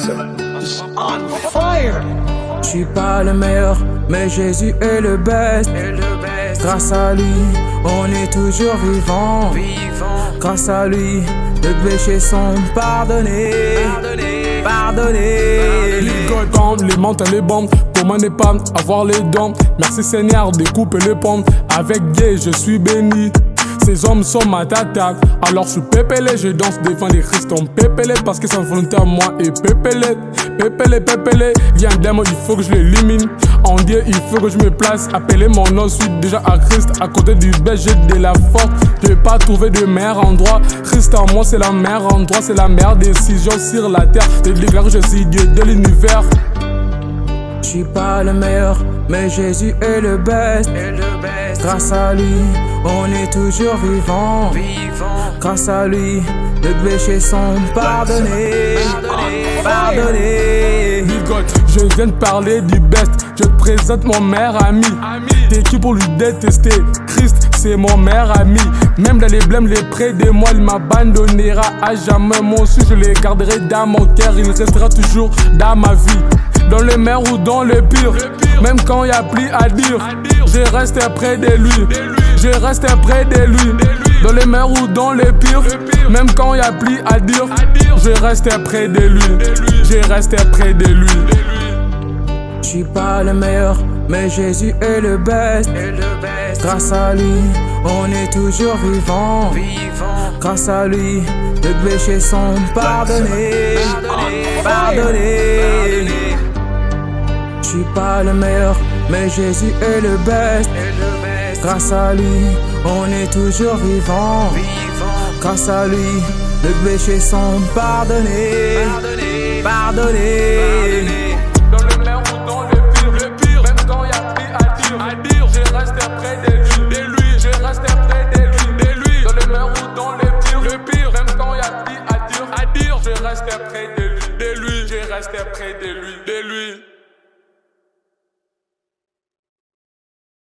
is on fire. Je suis pas le meilleur, mais Jésus est le best. Grâce à lui, on est toujours vivant. Grâce à lui, les péchés sont pardonnés. Les gars les montagnes, les bombes. Pour moi n'est pas avoir les dons. Merci Seigneur de couper les pommes. Avec Dieu je suis béni. Ces hommes sont ma tata. Alors je suis pépélé, je danse devant les Christ en pépélé. Parce que sa volonté à moi est pépélé. Pépélé. Viens démon, il faut que je l'élimine. En Dieu, il faut que je me place. Appelez mon nom, je suis déjà à Christ. À côté du bête, j'ai de la force. Je vais pas trouver de meilleur endroit. Christ en moi, c'est la meilleure endroit. C'est la meilleure décision sur la terre. Je déclare que je suis Dieu de l'univers. Je suis pas le meilleur, mais Jésus est le best. Grâce à lui, on est toujours vivant. Grâce à lui, les péchés sont pardonnés. Je viens de parler du best. Je te présente mon meilleur ami. T'es qui pour lui détester? Christ, c'est mon meilleur ami. Même dans les blêmes, les près de moi, il m'abandonnera à jamais. Moi aussi, je les garderai dans mon cœur. Il restera toujours dans ma vie. Dans le meilleur ou dans le pire, même quand y a plus à dire, je reste près de lui. Je reste près de lui. Dans le meilleur ou dans le pire, même quand y a plus à dire, je reste près de lui. Je reste près de lui. Je suis pas le meilleur, mais Jésus est le best. Grâce à lui, on est toujours vivant. Grâce à lui, les péchés sont pardonnés. Je suis pas le meilleur, mais Jésus est le best. Grâce à lui, on est toujours vivant. Grâce à lui, les péchés sont pardonnés. Dans le meilleur ou dans le pire, même quand y a plus à dire, je reste près de lui. Je reste près de lui. Dans le meilleur ou dans le pire, même quand y a plus à dire, je reste près de lui. Je reste près de lui.